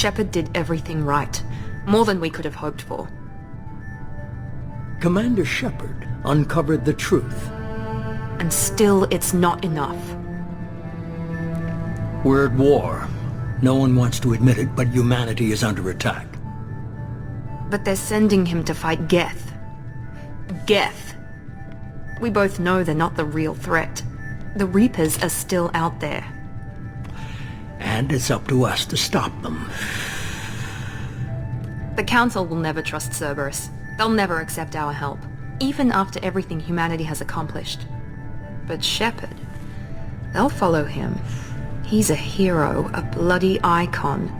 Shepard did everything right. More than we could have hoped for. Commander Shepard uncovered the truth. And still, it's not enough. We're at war. No one wants to admit it, but humanity is under attack. But they're sending him to fight Geth. Geth. We both know they're not the real threat. The Reapers are still out there. And it's up to us to stop them. The Council will never trust Cerberus. They'll never accept our help, even after everything humanity has accomplished. But Shepard, they'll follow him. He's a hero, a bloody icon.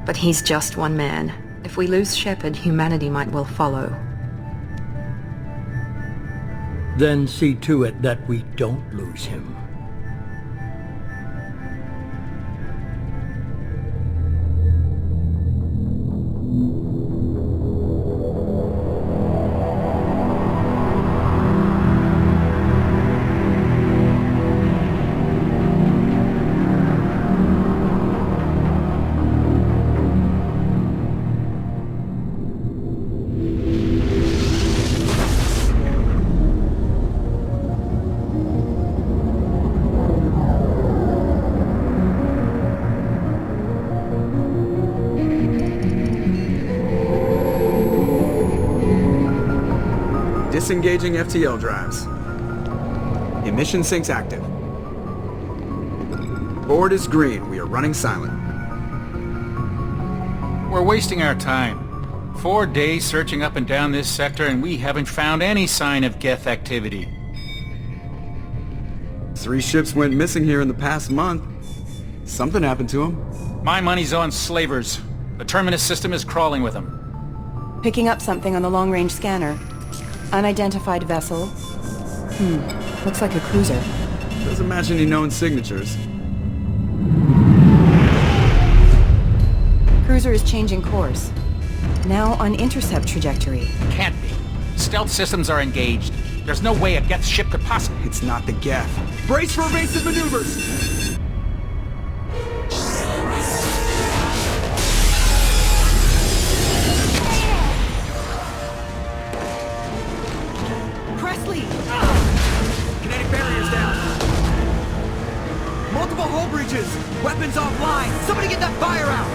But he's just one man. If we lose Shepard, humanity might well follow. Then see to it that we don't lose him. Disengaging FTL drives. Emission sinks active. Board is green. We are running silent. We're wasting our time. 4 days searching up and down this sector and we haven't found any sign of Geth activity. 3 ships went missing here in the past month. Something happened to them. My money's on slavers. The Terminus system is crawling with them. Picking up something on the long-range scanner. Unidentified vessel. Looks like a cruiser. Doesn't match any known signatures. Cruiser is changing course. Now on intercept trajectory. Can't be. Stealth systems are engaged. There's no way a Geth ship could possibly... It's not the Geth. Brace for evasive maneuvers! Kinetic barriers down. Multiple hull breaches. Weapons offline. Somebody get that fire out.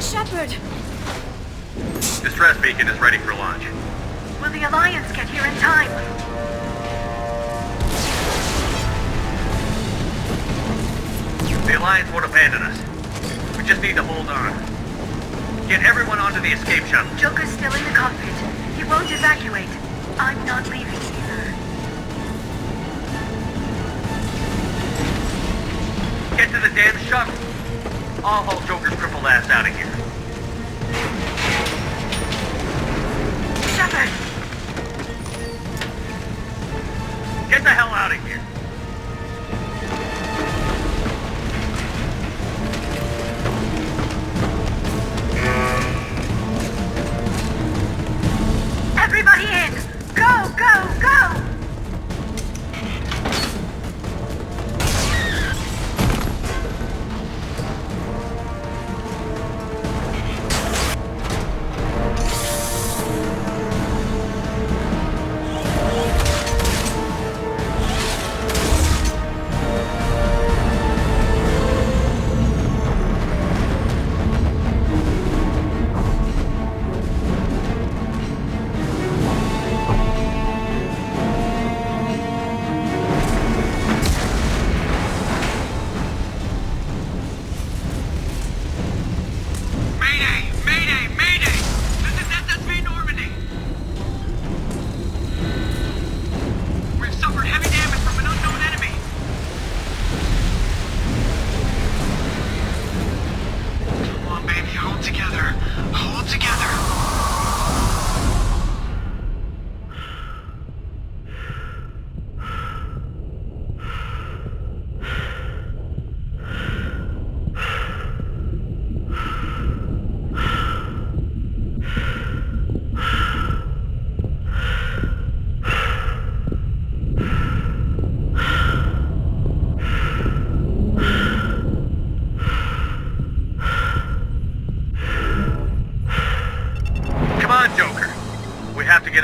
Shepard! Distress beacon is ready for launch. Will the Alliance get here in time? The Alliance won't abandon us. We just need to hold on. Get everyone onto the escape shuttle. Joker's still in the cockpit. He won't evacuate. I'm not leaving either. Get to the damn shuttle. I'll haul Joker's crippled ass out of here. Shepard! Get the hell out of here. Everybody in! Go, go, go!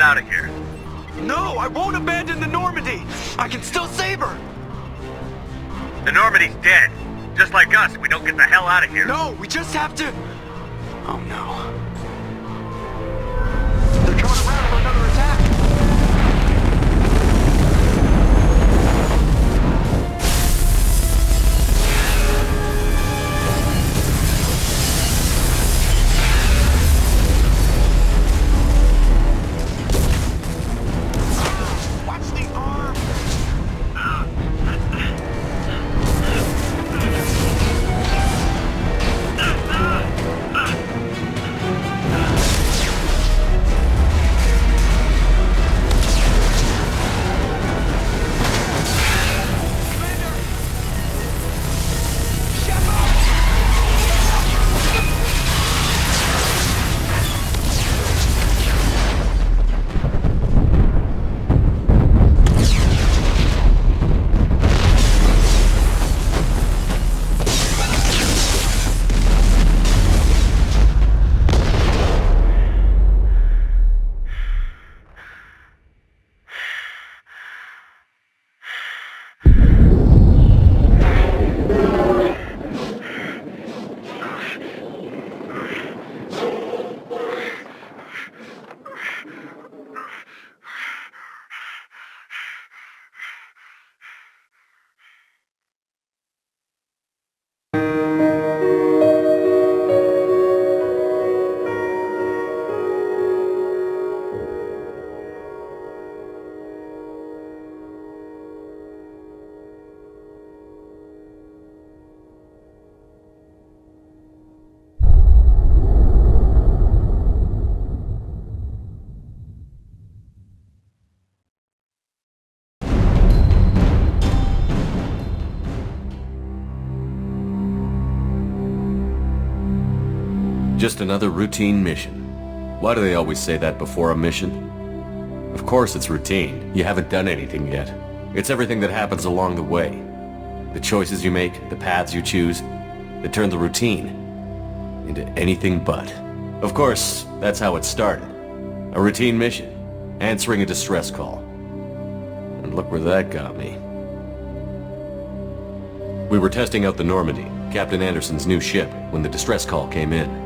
out of here. No, I won't abandon the Normandy! I can still save her! The Normandy's dead. Just like us, we don't get the hell out of here. No, we just have to... Oh no. They're coming around for another attack! Just another routine mission. Why do they always say that before a mission? Of course it's routine. You haven't done anything yet. It's everything that happens along the way. The choices you make, the paths you choose, that turn the routine into anything but. Of course, that's how it started. A routine mission, answering a distress call. And look where that got me. We were testing out the Normandy, Captain Anderson's new ship, when the distress call came in.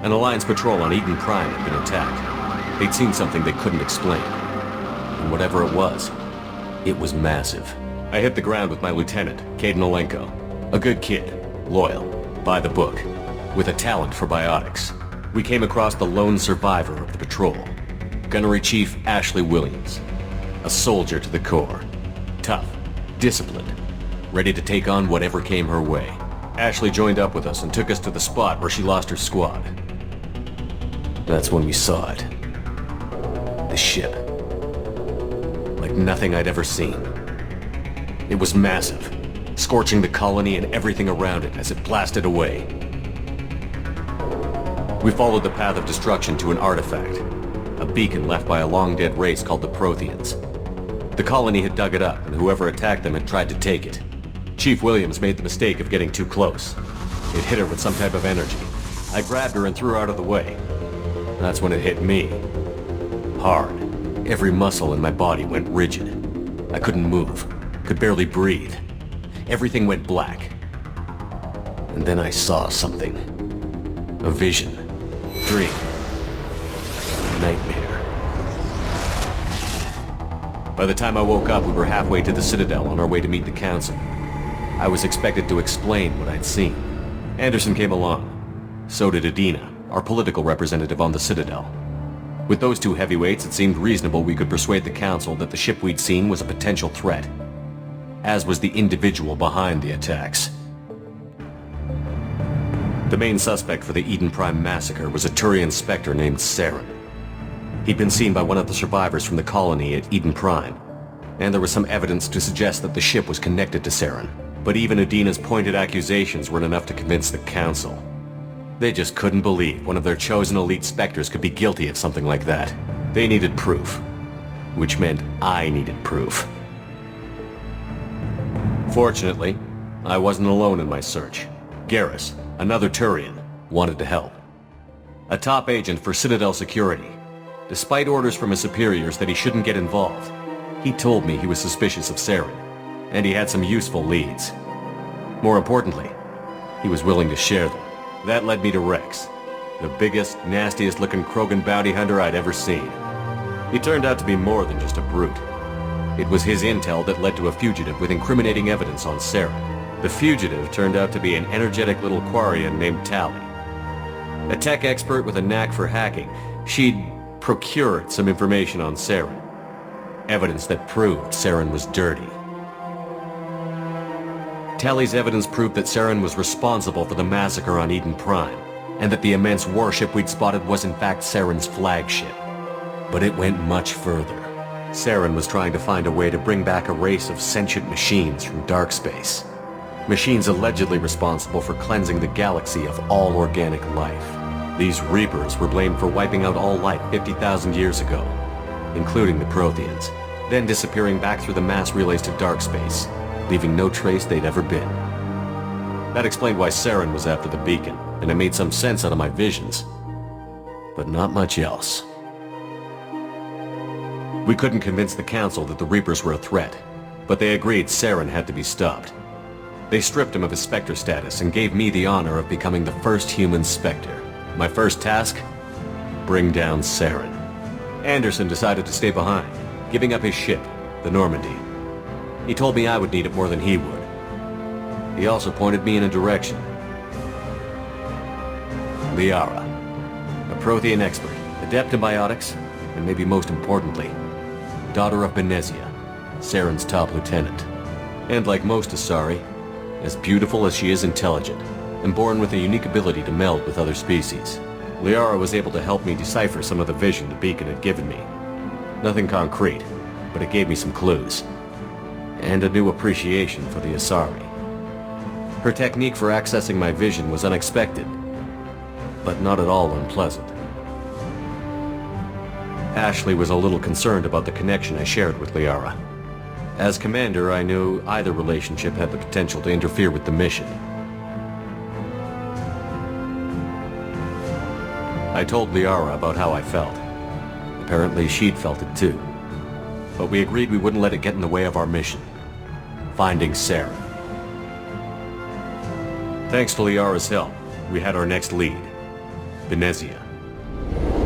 An Alliance patrol on Eden Prime had been attacked. They'd seen something they couldn't explain. And whatever it was massive. I hit the ground with my lieutenant, Caden Olenko. A good kid, loyal, by the book, with a talent for biotics. We came across the lone survivor of the patrol, Gunnery Chief Ashley Williams. A soldier to the core. Tough, disciplined, ready to take on whatever came her way. Ashley joined up with us and took us to the spot where she lost her squad. That's when we saw it. The ship. Like nothing I'd ever seen. It was massive, scorching the colony and everything around it as it blasted away. We followed the path of destruction to an artifact, a beacon left by a long-dead race called the Protheans. The colony had dug it up, and whoever attacked them had tried to take it. Chief Williams made the mistake of getting too close. It hit her with some type of energy. I grabbed her and threw her out of the way. That's when it hit me. Hard. Every muscle in my body went rigid. I couldn't move. Could barely breathe. Everything went black. And then I saw something. A vision. Dream. Nightmare. By the time I woke up, we were halfway to the Citadel on our way to meet the Council. I was expected to explain what I'd seen. Anderson came along. So did Adina, our political representative on the Citadel. With those two heavyweights, it seemed reasonable we could persuade the Council that the ship we'd seen was a potential threat, as was the individual behind the attacks. The main suspect for the Eden Prime massacre was a Turian Spectre named Saren. He'd been seen by one of the survivors from the colony at Eden Prime, and there was some evidence to suggest that the ship was connected to Saren. But even Adina's pointed accusations weren't enough to convince the Council. They just couldn't believe one of their chosen elite Spectres could be guilty of something like that. They needed proof, which meant I needed proof. Fortunately, I wasn't alone in my search. Garrus, another Turian, wanted to help. A top agent for Citadel Security. Despite orders from his superiors that he shouldn't get involved, he told me he was suspicious of Saren, and he had some useful leads. More importantly, he was willing to share them. That led me to Rex, the biggest, nastiest-looking Krogan bounty hunter I'd ever seen. He turned out to be more than just a brute. It was his intel that led to a fugitive with incriminating evidence on Saren. The fugitive turned out to be an energetic little Quarian named Tali. A tech expert with a knack for hacking, she'd procured some information on Saren. Evidence that proved Saren was dirty. Tali's evidence proved that Saren was responsible for the massacre on Eden Prime, and that the immense warship we'd spotted was in fact Saren's flagship. But it went much further. Saren was trying to find a way to bring back a race of sentient machines from dark space. Machines allegedly responsible for cleansing the galaxy of all organic life. These Reapers were blamed for wiping out all life 50,000 years ago, including the Protheans, then disappearing back through the mass relays to dark space, leaving no trace they'd ever been. That explained why Saren was after the beacon, and it made some sense out of my visions. But not much else. We couldn't convince the Council that the Reapers were a threat, but they agreed Saren had to be stopped. They stripped him of his Spectre status and gave me the honor of becoming the first human Spectre. My first task? Bring down Saren. Anderson decided to stay behind, giving up his ship, the Normandy. He told me I would need it more than he would. He also pointed me in a direction. Liara, a Prothean expert, adept in biotics, and maybe most importantly, daughter of Benezia, Saren's top lieutenant. And like most Asari, as beautiful as she is intelligent, and born with a unique ability to meld with other species. Liara was able to help me decipher some of the vision the beacon had given me. Nothing concrete, but it gave me some clues. And a new appreciation for the Asari. Her technique for accessing my vision was unexpected, but not at all unpleasant. Ashley was a little concerned about the connection I shared with Liara. As commander, I knew either relationship had the potential to interfere with the mission. I told Liara about how I felt. Apparently she'd felt it too. But we agreed we wouldn't let it get in the way of our mission. Finding Saren. Thanks to Liara's help, we had our next lead. Benezia.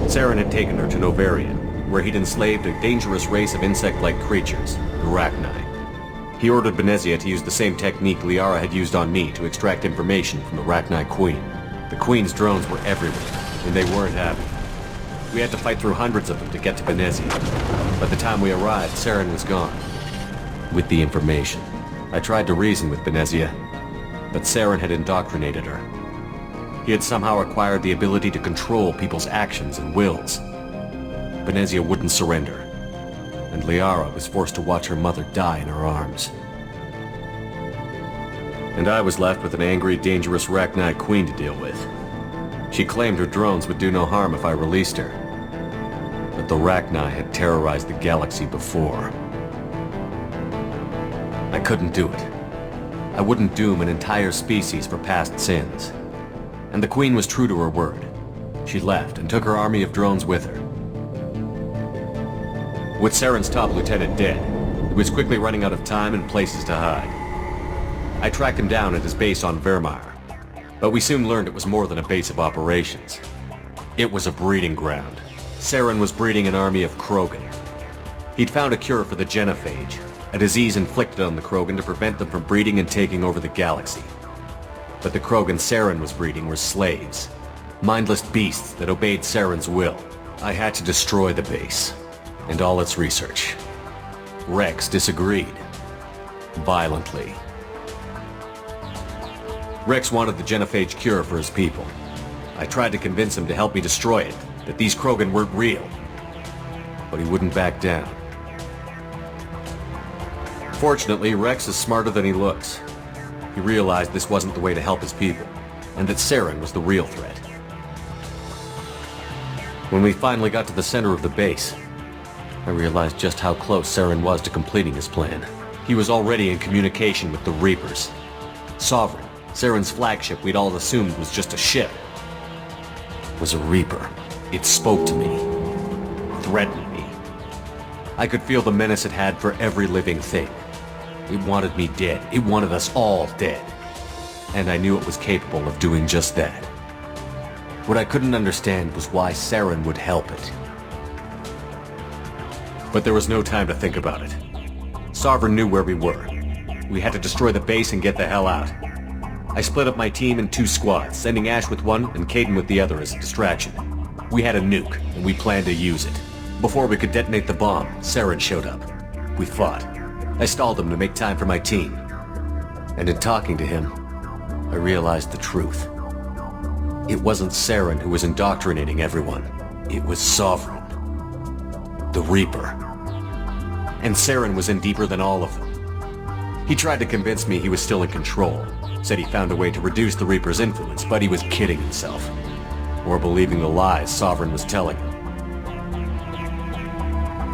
Saren had taken her to Novarian, where he'd enslaved a dangerous race of insect-like creatures, the Rachni. He ordered Benezia to use the same technique Liara had used on me to extract information from the Rachni Queen. The Queen's drones were everywhere, and they weren't happy. We had to fight through hundreds of them to get to Benezia. By the time we arrived, Saren was gone. With the information. I tried to reason with Benezia, but Saren had indoctrinated her. He had somehow acquired the ability to control people's actions and wills. Benezia wouldn't surrender, and Liara was forced to watch her mother die in her arms. And I was left with an angry, dangerous Rachni Queen to deal with. She claimed her drones would do no harm if I released her. But the Rachni had terrorized the galaxy before. I couldn't do it. I wouldn't doom an entire species for past sins. And the Queen was true to her word. She left and took her army of drones with her. With Saren's top lieutenant dead, he was quickly running out of time and places to hide. I tracked him down at his base on Vermeer, but we soon learned it was more than a base of operations. It was a breeding ground. Saren was breeding an army of Krogan. He'd found a cure for the genophage, a disease inflicted on the Krogan to prevent them from breeding and taking over the galaxy. But the Krogan Saren was breeding were slaves, mindless beasts that obeyed Saren's will. I had to destroy the base, and all its research. Rex disagreed. Violently. Rex wanted the genophage cure for his people. I tried to convince him to help me destroy it, that these Krogan weren't real. But he wouldn't back down. Fortunately, Rex is smarter than he looks. He realized this wasn't the way to help his people, and that Saren was the real threat. When we finally got to the center of the base, I realized just how close Saren was to completing his plan. He was already in communication with the Reapers. Sovereign, Saren's flagship we'd all assumed was just a ship, was a Reaper. It spoke to me. threatened me. I could feel the menace it had for every living thing. It wanted me dead. It wanted us all dead. And I knew it was capable of doing just that. What I couldn't understand was why Saren would help it. But there was no time to think about it. Sovereign knew where we were. We had to destroy the base and get the hell out. I split up my team in 2 squads, sending Ash with one and Caden with the other as a distraction. We had a nuke, and we planned to use it. Before we could detonate the bomb, Saren showed up. We fought. I stalled him to make time for my team. And in talking to him, I realized the truth. It wasn't Saren who was indoctrinating everyone. It was Sovereign. The Reaper. And Saren was in deeper than all of them. He tried to convince me he was still in control. Said he found a way to reduce the Reaper's influence, but he was kidding himself. Or believing the lies Sovereign was telling him.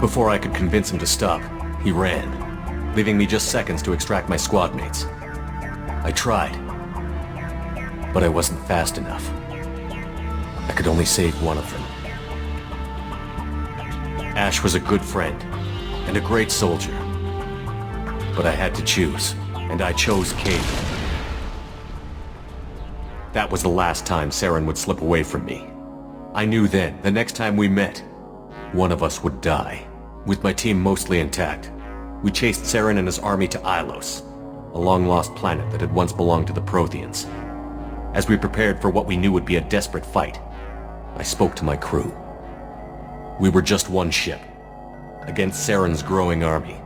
Before I could convince him to stop, he ran, leaving me just seconds to extract my squad mates. I tried, but I wasn't fast enough. I could only save one of them. Ash was a good friend, and a great soldier. But I had to choose, and I chose Caden. That was the last time Saren would slip away from me. I knew then, the next time we met, one of us would die. With my team mostly intact, we chased Saren and his army to Ilos, a long-lost planet that had once belonged to the Protheans. As we prepared for what we knew would be a desperate fight, I spoke to my crew. We were just one ship, against Saren's growing army.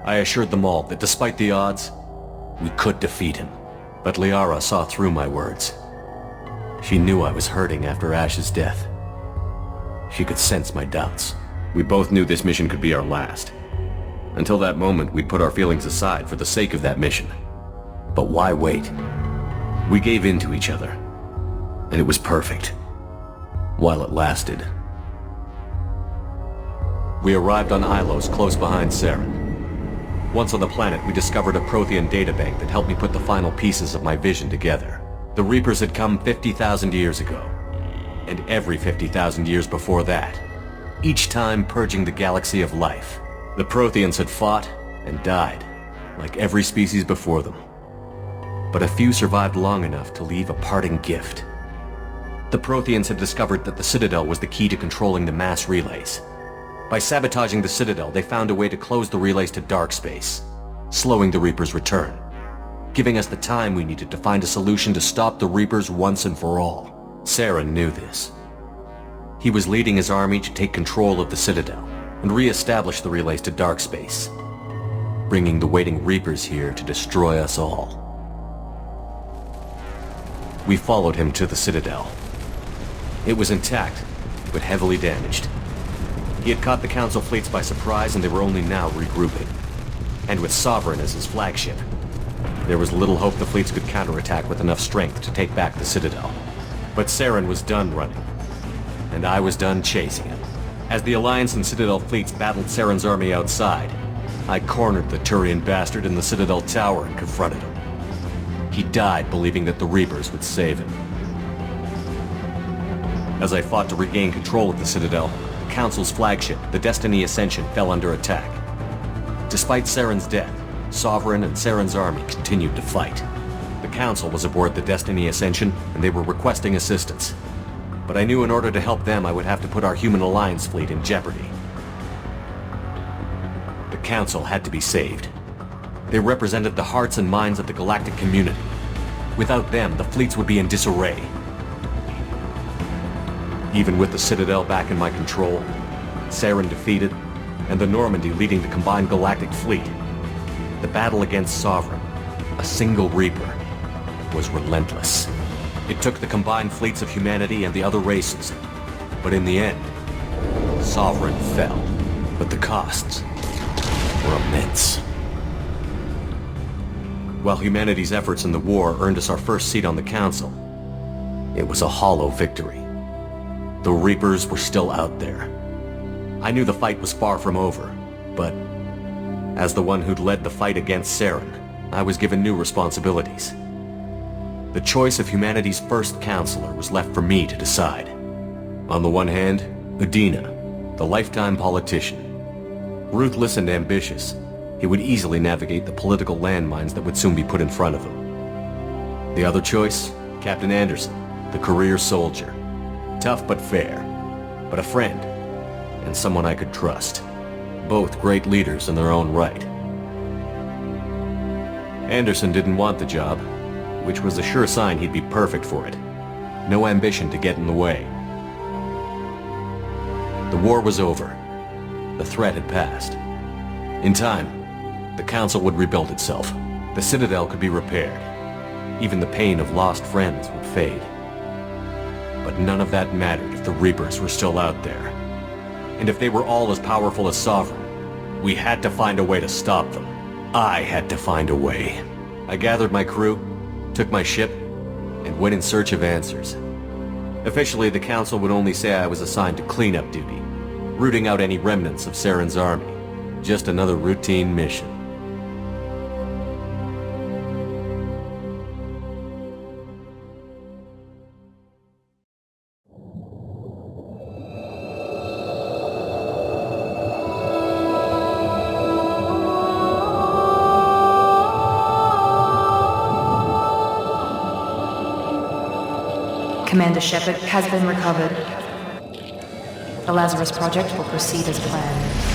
I assured them all that despite the odds, we could defeat him. But Liara saw through my words. She knew I was hurting after Ash's death. She could sense my doubts. We both knew this mission could be our last. Until that moment, we'd put our feelings aside for the sake of that mission. But why wait? We gave in to each other. And it was perfect. While it lasted. We arrived on Ilos close behind Saren. Once on the planet, we discovered a Prothean databank that helped me put the final pieces of my vision together. The Reapers had come 50,000 years ago. And every 50,000 years before that. Each time purging the galaxy of life. The Protheans had fought and died, like every species before them. But a few survived long enough to leave a parting gift. The Protheans had discovered that the Citadel was the key to controlling the mass relays. By sabotaging the Citadel, they found a way to close the relays to dark space, slowing the Reapers' return, giving us the time we needed to find a solution to stop the Reapers once and for all. Saren knew this. He was leading his army to take control of the Citadel and re-establish the relays to dark space, bringing the waiting Reapers here to destroy us all. We followed him to the Citadel. It was intact, but heavily damaged. He had caught the Council fleets by surprise, and they were only now regrouping. And with Sovereign as his flagship, there was little hope the fleets could counterattack with enough strength to take back the Citadel. But Saren was done running, and I was done chasing him. As the Alliance and Citadel fleets battled Saren's army outside, I cornered the Turian bastard in the Citadel tower and confronted him. He died believing that the Reapers would save him. As I fought to regain control of the Citadel, the Council's flagship, the Destiny Ascension, fell under attack. Despite Saren's death, Sovereign and Saren's army continued to fight. The Council was aboard the Destiny Ascension, and they were requesting assistance. But I knew in order to help them, I would have to put our human Alliance fleet in jeopardy. The Council had to be saved. They represented the hearts and minds of the galactic community. Without them, the fleets would be in disarray. Even with the Citadel back in my control, Saren defeated, and the Normandy leading the combined galactic fleet, the battle against Sovereign, a single Reaper, was relentless. It took the combined fleets of humanity and the other races, but in the end, Sovereign fell, but the costs were immense. While humanity's efforts in the war earned us our first seat on the Council, it was a hollow victory. The Reapers were still out there. I knew the fight was far from over, but as the one who'd led the fight against Saren, I was given new responsibilities. The choice of humanity's first counselor was left for me to decide. On the one hand, Udina, The lifetime politician. Ruthless and ambitious, he would easily navigate the political landmines that would soon be put in front of him. The other choice? Captain Anderson, the career soldier. Tough but fair, but a friend, and someone I could trust. Both great leaders in their own right. Anderson didn't want the job, which was a sure sign he'd be perfect for it. No ambition to get in the way. The war was over. The threat had passed. In time, the Council would rebuild itself. The Citadel could be repaired. Even the pain of lost friends would fade. But none of that mattered if the Reapers were still out there. And if they were all as powerful as Sovereign, we had to find a way to stop them. I had to find a way. I gathered my crew, took my ship, and went in search of answers. Officially, the Council would only say I was assigned to cleanup duty, rooting out any remnants of Saren's army. Just another routine mission. Commander Shepard has been recovered. The Lazarus Project will proceed as planned.